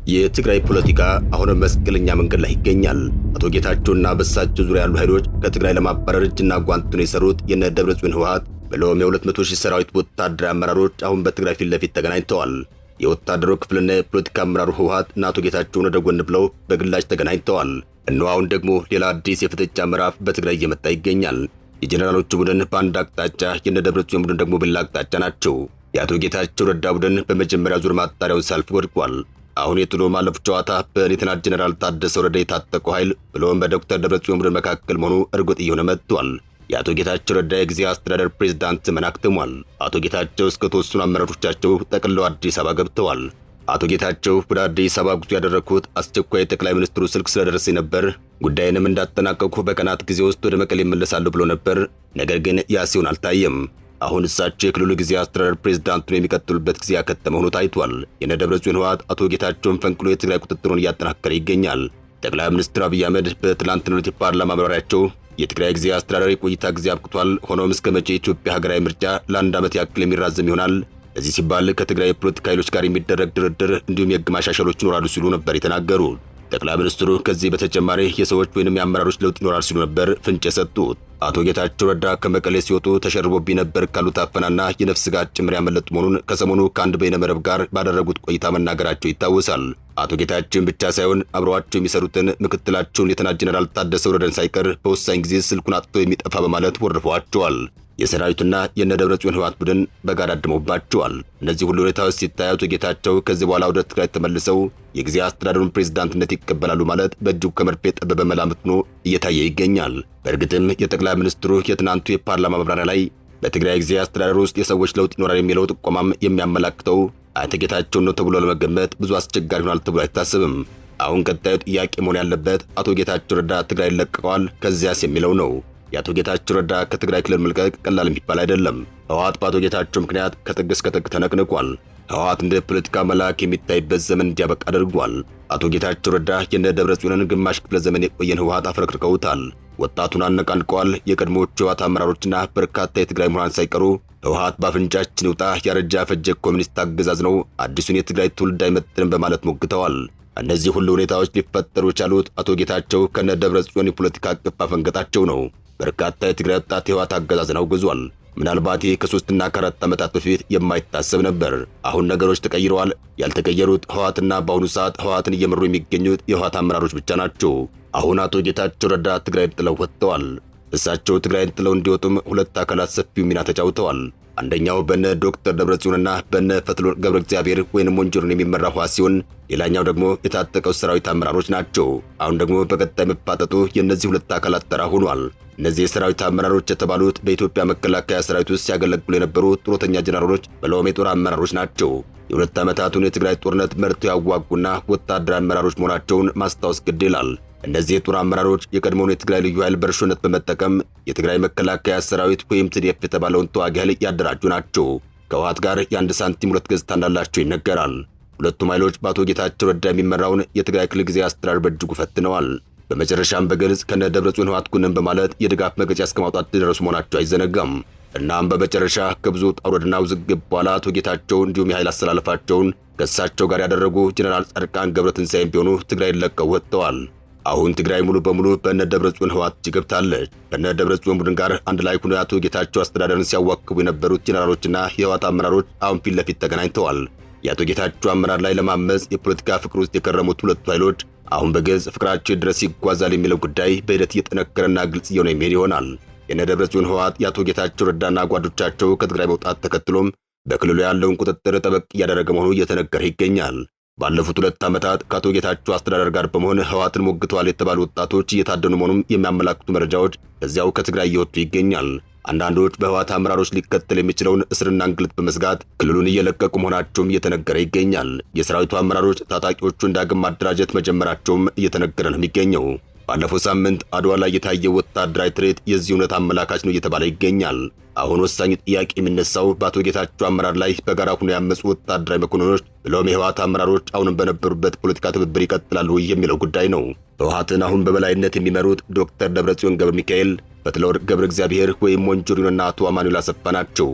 የትግራይ ፖለቲካ አሁን መስቀለኛ መንገድ ላይ ይገኛል። አቶ ጌታቸውና በሳቸው ዙሪያ ያሉ ኃይሎች ከትግራይ ለማባረር እጅና ጓንት ነው የሰሩት የነ ደብረጽዮን ህወሓት ብሎም የ200,000 ሰራዊት ወታደራዊ አመራሮች አሁን በትግራይ ፊት ለፊት ተገናኝተዋል። የወታደሩ ክፍልና የፖለቲካ አመራሩ ህወሓት እና አቶ ጌታቸውን ወደ ጎን ብለው በግላጭ ተገናኝተዋል። እነሆ አሁን ደግሞ ሌላ አዲስ የፍጥጫ ምዕራፍ በትግራይ እየመጣ ይገኛል። የጀነራሎቹ ቡድን በአንድ አቅጣጫ፣ የነ ደብረጽዮን ቡድን ደግሞ በሌላ አቅጣጫ ናቸው። የአቶ ጌታቸው ረዳ ቡድን በመጀመሪያ ዙር ማጣሪያውን ሳልፍ ወድቋል። አሁን የጥሎ ማለፍ ጨዋታ በሌተናል ጀነራል ታደሰ ወረደ የታጠቀው ኃይል ብሎም በዶክተር ደብረጽዮን ቡድን መካከል መሆኑ እርግጥ እየሆነ መጥቷል። የአቶ ጌታቸው ረዳ የጊዜ አስተዳደር ፕሬዝዳንት ዘመን አክትሟል። አቶ ጌታቸው እስከ ተወሰኑ አመራሮቻቸው ጠቅልለው አዲስ አበባ ገብተዋል። አቶ ጌታቸው ወደ አዲስ አበባ ጉዞ ያደረኩት አስቸኳይ ጠቅላይ ሚኒስትሩ ስልክ ስለደረሰኝ ነበር። ጉዳይንም እንዳጠናቀቁ በቀናት ጊዜ ውስጥ ወደ መቀሌ እመለሳለሁ ብሎ ነበር። ነገር ግን ያ ሲሆን አልታየም። አሁን እሳቸው የክልሉ ጊዜ አስተዳደር ፕሬዝዳንቱን የሚቀጥሉበት ጊዜ ያከተመ ሆኖ ታይቷል። የነ ደብረጽዮን ህወሓት አቶ ጌታቸውን ፈንቅሎ የትግራይ ቁጥጥሩን እያጠናከረ ይገኛል። ጠቅላይ ሚኒስትር አብይ አህመድ በትላንትናው ዕለት የፓርላማ ማብራሪያቸው የትግራይ ጊዜ አስተዳደር የቆይታ ጊዜ አብቅቷል፣ ሆኖም እስከ መቼ የኢትዮጵያ ሀገራዊ ምርጫ ለአንድ ዓመት ያክል የሚራዘም ይሆናል። ለዚህ ሲባል ከትግራይ የፖለቲካ ኃይሎች ጋር የሚደረግ ድርድር እንዲሁም የህግ ማሻሻሎች ይኖራሉ ሲሉ ነበር የተናገሩት። ጠቅላይ ሚኒስትሩ ከዚህ በተጨማሪ የሰዎች ወይንም የአመራሮች ለውጥ ይኖራል ሲሉ ነበር ፍንጭ የሰጡት። አቶ ጌታቸው ረዳ ከመቀሌ ሲወጡ ተሸርቦብኝ ነበር ካሉት አፈናና የነፍስ ስጋት ጭምር ያመለጡ መሆኑን ከሰሞኑ ከአንድ በይነመረብ ጋር ባደረጉት ቆይታ መናገራቸው ይታወሳል። አቶ ጌታችን ብቻ ሳይሆን አብረዋቸው የሚሰሩትን ምክትላቸውን ሌተናል ጀነራል ታደሰ ወረደን ሳይቀር በወሳኝ ጊዜ ስልኩን አጥቶ የሚጠፋ በማለት ወርፈዋቸዋል። የሰራዊቱና የነ ደብረጽዮን ህወሓት ቡድን በጋራ አድመውባቸዋል። እነዚህ ሁሉ ሁኔታዎች ሲታዩ አቶ ጌታቸው ከዚህ በኋላ ወደ ትግራይ ተመልሰው የጊዜ አስተዳደሩን ፕሬዝዳንትነት ይቀበላሉ ማለት በእጅጉ ከመርፌ የጠበበ መላምት ሆኖ እየታየ ይገኛል። በእርግጥም የጠቅላይ ሚኒስትሩ የትናንቱ የፓርላማ ማብራሪያ ላይ በትግራይ ጊዜ አስተዳደር ውስጥ የሰዎች ለውጥ ይኖራል የሚለው ጥቆማም የሚያመላክተው አቶ ጌታቸው ነው ተብሎ ለመገመት ብዙ አስቸጋሪ ሆኗል ተብሎ አይታሰብም። አሁን ቀጣዩ ጥያቄ መሆን ያለበት አቶ ጌታቸው ረዳ ትግራይ ለቀቀዋል ከዚያስ የሚለው ነው። የአቶ ጌታቸው ረዳ ከትግራይ ክልል መልቀቅ ቀላል የሚባል አይደለም። ህወሓት በአቶ ጌታቸው ምክንያት ከጥግ እስከ ጥግ ተነቅንቋል። ህወሓት እንደ ፖለቲካ መልአክ የሚታይበት ዘመን እንዲያበቃ አድርጓል። አቶ ጌታቸው ረዳ የነ ደብረጽዮንን ግማሽ ክፍለ ዘመን የቆየን ህወሓት አፍረክርከውታል። ወጣቱን አነቃንቀዋል። የቀድሞዎቹ ህወሓት አመራሮችና በርካታ የትግራይ ምሁራን ሳይቀሩ ህወሓት በአፍንጫችን ይውጣ ያረጃ ፈጀ ኮሚኒስት አገዛዝ ነው፣ አዲሱን የትግራይ ትውልድ አይመጥንም በማለት ሞግተዋል። እነዚህ ሁሉ ሁኔታዎች ሊፈጠሩ የቻሉት አቶ ጌታቸው ከነ ደብረጽዮን የፖለቲካ አቅፍ አፈንገጣቸው ነው። በርካታ የትግራይ ወጣት የህወሓት አገዛዝን አውግዟል። ምናልባት ይህ ከ3 እና ከ4 ዓመታት በፊት የማይታሰብ ነበር። አሁን ነገሮች ተቀይረዋል። ያልተቀየሩት ህወሓትና በአሁኑ ሰዓት ህወሓትን እየመሩ የሚገኙት የህወሓት አመራሮች ብቻ ናቸው። አሁን አቶ ጌታቸው ረዳ ትግራይን ጥለው ወጥተዋል። እሳቸው ትግራይን ጥለው እንዲወጡም ሁለት አካላት ሰፊው ሚና ተጫውተዋል። አንደኛው በነ ዶክተር ደብረጽዮንና በነ ፈትለወርቅ ገብረ እግዚአብሔር ወይንም ወንጀሉን የሚመራ ህወሓት ሲሆን ሌላኛው ደግሞ የታጠቀው ሰራዊት አመራሮች ናቸው። አሁን ደግሞ በቀጣይ መፋጠጡ የእነዚህ ሁለት አካላት ተራ ሆኗል። እነዚህ የሰራዊት አመራሮች የተባሉት በኢትዮጵያ መከላከያ ሰራዊት ውስጥ ሲያገለግሉ የነበሩ ጡረተኛ ጀነራሎች ብለውም የጦር አመራሮች ናቸው። የሁለት ዓመታቱን የትግራይ ጦርነት መርተው ያዋጉና ወታደራዊ አመራሮች መሆናቸውን ማስታወስ ግድ ይላል። እነዚህ የጦር አመራሮች የቀድሞውን የትግራይ ልዩ ኃይል በእርሾነት በመጠቀም የትግራይ መከላከያ ሰራዊት ወይም TDF የተባለውን ተዋጊ ኃይል ያደራጁ ናቸው። ከህወሓት ጋር የአንድ ሳንቲም ሁለት ገጽታ እንዳላቸው ይነገራል። ሁለቱም ኃይሎች በአቶ ጌታቸው ረዳ የሚመራውን የትግራይ ክልል ጊዜ አስተዳደር በእጅጉ ፈትነዋል። በመጨረሻም በግልጽ ከነ ደብረጽዮን ህወሓት ጎን በማለት የድጋፍ መግለጫ እስከማውጣት የደረሱ መሆናቸው አይዘነጋም። እናም በመጨረሻ ከብዙ ውጣ ውረድና ውዝግብ በኋላ አቶ ጌታቸው እንዲሁም የኃይል አስተላለፋቸውን ከእሳቸው ጋር ያደረጉ ጀነራል ጻድቃን ገብረትንሳኤም ቢሆኑ ትግራይን ለቀው ወጥተዋል። አሁን ትግራይ ሙሉ በሙሉ በነ ደብረጽዮን ህወሓት እጅ ገብታለች። ከነ ደብረጽዮን ቡድን ጋር አንድ ላይ ሆነው አቶ ጌታቸው አስተዳደርን ሲያዋክቡ የነበሩት ጀነራሎችና የህወሓት አመራሮች አሁን ፊት ለፊት ተገናኝተዋል። የአቶ ጌታቸው አመራር ላይ ለማመጽ የፖለቲካ ፍቅር ውስጥ የከረሙት ሁለቱ ኃይሎች አሁን በግልጽ ፍቅራቸው ድረስ ይጓዛል የሚለው ጉዳይ በሂደት እየጠነከረና ግልጽ እየሆነ የሚሄድ ይሆናል። የነ ደብረጽዮን ህወሓት የአቶ ጌታቸው ረዳና ጓዶቻቸው ከትግራይ መውጣት ተከትሎም በክልሉ ያለውን ቁጥጥር ጠበቅ እያደረገ መሆኑ እየተነገረ ይገኛል። ባለፉት 2 ዓመታት ከአቶ ጌታቸው አስተዳደር ጋር በመሆን ህወሓትን ሞግተዋል የተባሉ ወጣቶች እየታደኑ መሆኑን የሚያመላክቱ መረጃዎች እዚያው ከትግራይ እየወጡ ይገኛል። አንዳንዶች በህወሓት አመራሮች ሊከተል የሚችለውን እስርና እንግልት በመስጋት ክልሉን እየለቀቁ መሆናቸውም እየተነገረ ይገኛል። የሰራዊቱ አመራሮች ታጣቂዎቹን ዳግም ማደራጀት መጀመራቸውም እየተነገረ ነው የሚገኘው። ባለፈው ሳምንት አድዋ ላይ የታየው ወታደራዊ ትርኢት የዚህ እውነት አመላካች ነው እየተባለ ይገኛል። አሁን ወሳኝ ጥያቄ የሚነሳው በአቶ ጌታቸው አመራር ላይ በጋራ ሆነው ያመጹ ወታደራዊ መኮንኖች ብሎም የህወሓት አመራሮች አሁንም በነበሩበት ፖለቲካ ትብብር ይቀጥላሉ የሚለው ጉዳይ ነው። ህወሓትን አሁን በበላይነት የሚመሩት ዶክተር ደብረጽዮን ገብረ ሚካኤል፣ ፈትለወርቅ ገብረ እግዚአብሔር ወይም ወንጀሉንና አቶ አማኑኤል አሰፋ ናቸው።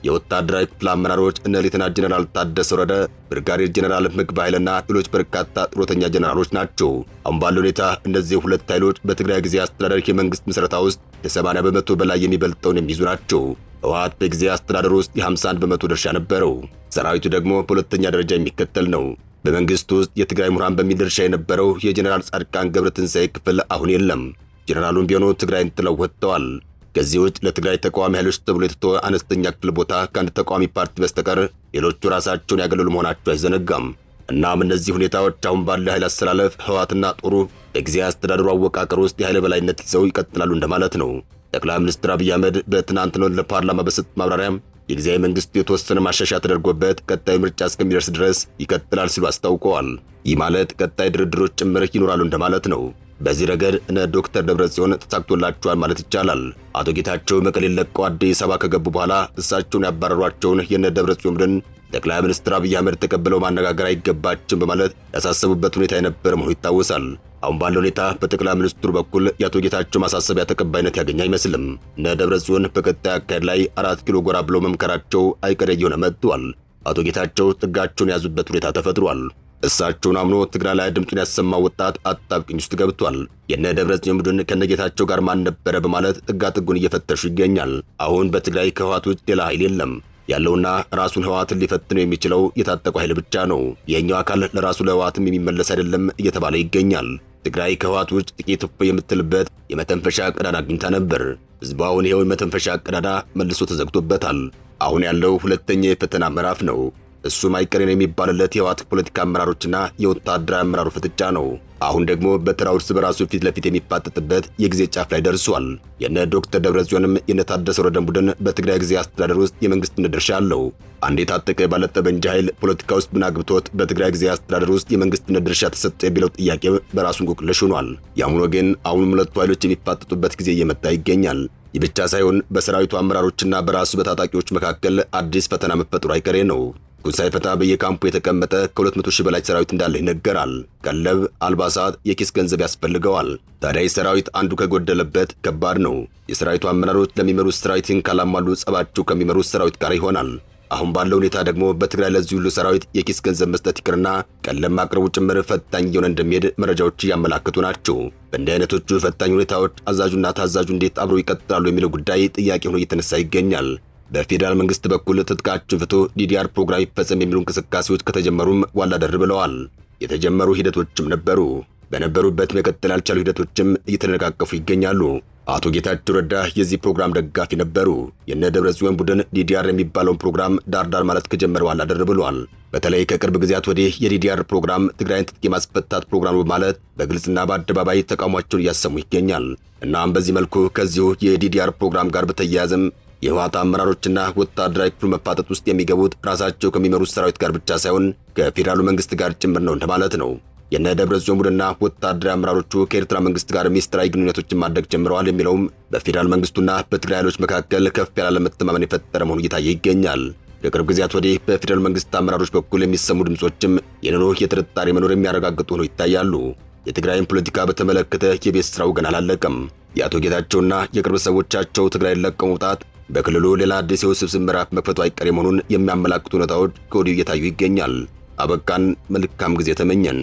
የወታደራዊ ክፍል አመራሮች እነ ሌተናንት ጀነራል ታደሰ ወረደ፣ ብርጋዴር ጀነራል ምግብ ኃይልና ሌሎች በርካታ ጡረተኛ ጀነራሎች ናቸው። አሁን ባለው ሁኔታ እነዚህ ሁለት ኃይሎች በትግራይ ጊዜያዊ አስተዳደር የመንግስት ምስረታ ውስጥ ከ80 በመቶ በላይ የሚበልጠውን የሚይዙ ናቸው። ህወሓት በጊዜያዊ አስተዳደር ውስጥ የ51 በመቶ ድርሻ ነበረው። ሰራዊቱ ደግሞ በሁለተኛ ደረጃ የሚከተል ነው። በመንግስት ውስጥ የትግራይ ምሁራን በሚል ድርሻ የነበረው የጀነራል ጻድቃን ገብረትንሳኤ ክፍል አሁን የለም። ጀነራሉም ቢሆኑ ትግራይን ጥለው ወጥተዋል። ከዚህ ውጭ ለትግራይ ተቃዋሚ ኃይሎች ተብሎ የተተወ አነስተኛ ክፍል ቦታ ከአንድ ተቃዋሚ ፓርቲ በስተቀር ሌሎቹ ራሳቸውን ያገለሉ መሆናቸው አይዘነጋም። እናም እነዚህ ሁኔታዎች አሁን ባለ ኃይል አሰላለፍ ህወሓትና ጦሩ በጊዜያዊ አስተዳደሩ አወቃቀር ውስጥ የኃይል በላይነት ይዘው ይቀጥላሉ እንደማለት ነው። ጠቅላይ ሚኒስትር አብይ አህመድ በትናንትናው ለፓርላማ በሰጡት ማብራሪያም የጊዜያዊ መንግስት የተወሰነ ማሻሻያ ተደርጎበት ቀጣዩ ምርጫ እስከሚደርስ ድረስ ይቀጥላል ሲሉ አስታውቀዋል። ይህ ማለት ቀጣይ ድርድሮች ጭምር ይኖራሉ እንደማለት ነው። በዚህ ረገድ እነ ዶክተር ደብረጽዮን ተሳክቶላቸዋል ማለት ይቻላል። አቶ ጌታቸው መቀሌን ለቀው አዲስ አበባ ከገቡ በኋላ እሳቸውን ያባረሯቸውን የነ ደብረጽዮን ቡድን ጠቅላይ ሚኒስትር አብይ አህመድ ተቀብለው ማነጋገር አይገባችም በማለት ያሳሰቡበት ሁኔታ የነበረ መሆኑ ይታወሳል። አሁን ባለው ሁኔታ በጠቅላይ ሚኒስትሩ በኩል የአቶ ጌታቸው ማሳሰቢያ ተቀባይነት ያገኘ አይመስልም። እነ ደብረጽዮን በቀጣይ አካሄድ ላይ 4 ኪሎ ጎራ ብለው መምከራቸው አይቀሬ እየሆነ መጥቷል። አቶ ጌታቸው ጥጋቸውን የያዙበት ሁኔታ ተፈጥሯል። እሳቸውን አምኖ ትግራይ ላይ ድምፁን ያሰማው ወጣት አጣብቂኝ ውስጥ ገብቷል። የነ ደብረጽዮን ቡድን ከነጌታቸው ጋር ማን ነበረ በማለት ጥጋጥጉን እየፈተሹ ይገኛል። አሁን በትግራይ ከህወሓት ውጭ ሌላ ኃይል የለም። ያለውና ራሱን ህወሓትን ሊፈትነው የሚችለው የታጠቀው ኃይል ብቻ ነው። የኛው አካል ለራሱ ለህወሓትም የሚመለስ አይደለም እየተባለ ይገኛል። ትግራይ ከህወሓት ውጭ ጥቂት እፎይ የምትልበት የመተንፈሻ ቀዳዳ አግኝታ ነበር። ህዝቡ አሁን ይኸው የመተንፈሻ ቀዳዳ መልሶ ተዘግቶበታል። አሁን ያለው ሁለተኛ የፈተና ምዕራፍ ነው። እሱም አይቀሬ ነው የሚባልለት የህወሓት ፖለቲካ አመራሮችና የወታደራዊ አመራሩ ፍጥጫ ነው። አሁን ደግሞ በተራው እርስ በራሱ ፊት ለፊት የሚፋጠጥበት የጊዜ ጫፍ ላይ ደርሷል። የነ ዶክተር ደብረጽዮንም የነ ታደሰ ወረደን ቡድን በትግራይ ጊዜ አስተዳደር ውስጥ የመንግስትነት ድርሻ አለው። አንድ የታጠቀ ባለጠመንጃ ኃይል ፖለቲካ ውስጥ ምን አግብቶት በትግራይ ጊዜ አስተዳደር ውስጥ የመንግስትነት ድርሻ ተሰጠ የሚለው ጥያቄ በራሱ እንቆቅልሽ ሆኗል። ያም ሆኖ ግን አሁንም ሁለቱ ኃይሎች የሚፋጠጡበት ጊዜ እየመጣ ይገኛል። ይህ ብቻ ሳይሆን በሰራዊቱ አመራሮችና በራሱ በታጣቂዎች መካከል አዲስ ፈተና መፈጠሩ አይቀሬ ነው። ጉድ ሳይፈታ በየካምፑ የተቀመጠ ከ200 ሺህ በላይ ሰራዊት እንዳለ ይነገራል። ቀለብ፣ አልባሳት፣ የኪስ ገንዘብ ያስፈልገዋል። ታዲያ ሰራዊት አንዱ ከጎደለበት ከባድ ነው። የሰራዊቱ አመራሮች ለሚመሩት ሰራዊትን ካላሟሉ ጸባቸው ከሚመሩት ሰራዊት ጋር ይሆናል። አሁን ባለው ሁኔታ ደግሞ በትግራይ ለዚህ ሁሉ ሰራዊት የኪስ ገንዘብ መስጠት ይቅርና ቀለብ ማቅረቡ ጭምር ፈታኝ እየሆነ እንደሚሄድ መረጃዎች እያመላከቱ ናቸው። በእንዲህ አይነቶቹ ፈታኝ ሁኔታዎች አዛዡና ታዛዡ እንዴት አብረው ይቀጥላሉ የሚለው ጉዳይ ጥያቄ ሆኖ እየተነሳ ይገኛል። በፌዴራል መንግስት በኩል ትጥቃችን ፍቶ ዲዲአር ፕሮግራም ይፈጸም የሚሉ እንቅስቃሴዎች ከተጀመሩም ዋላ ደር ብለዋል። የተጀመሩ ሂደቶችም ነበሩ። በነበሩበት መቀጠል ያልቻሉ ሂደቶችም እየተነቃቀፉ ይገኛሉ። አቶ ጌታቸው ረዳ የዚህ ፕሮግራም ደጋፊ ነበሩ። የነ ደብረጽዮን ቡድን ዲዲአር የሚባለውን ፕሮግራም ዳርዳር ማለት ከጀመረ ዋላ ደር ብለዋል። በተለይ ከቅርብ ጊዜያት ወዲህ የዲዲአር ፕሮግራም ትግራይን ትጥቅ የማስፈታት ፕሮግራም በማለት በግልጽና በአደባባይ ተቃውሟቸውን እያሰሙ ይገኛል። እናም በዚህ መልኩ ከዚሁ የዲዲአር ፕሮግራም ጋር በተያያዘም የህወሓት አመራሮችና ወታደራዊ ክፍሉ መፋጠጥ ውስጥ የሚገቡት ራሳቸው ከሚመሩት ሰራዊት ጋር ብቻ ሳይሆን ከፌዴራሉ መንግስት ጋር ጭምር ነው እንደማለት ነው። የነ ደብረጽዮን ቡድንና ወታደራዊ አመራሮቹ ከኤርትራ መንግስት ጋር ሚስጥራዊ ግንኙነቶችን ማድረግ ጀምረዋል የሚለውም በፌዴራል መንግስቱና በትግራይ ኃይሎች መካከል ከፍ ያለ መተማመን የፈጠረ መሆኑ እየታየ ይገኛል። ከቅርብ ጊዜያት ወዲህ በፌዴራል መንግስት አመራሮች በኩል የሚሰሙ ድምጾችም የኑሮ የጥርጣሬ መኖር የሚያረጋግጡ ሆነው ይታያሉ። የትግራይን ፖለቲካ በተመለከተ የቤት ስራው ገና አላለቀም። የአቶ ጌታቸውና የቅርብ ሰዎቻቸው ትግራይን ለቀው መውጣት በክልሉ ሌላ አዲስ የውስብስብ ምዕራፍ መክፈቱ አይቀሬ መሆኑን የሚያመላክቱ ሁኔታዎች ከወዲሁ እየታዩ ይገኛል። አበቃን። መልካም ጊዜ ተመኘን።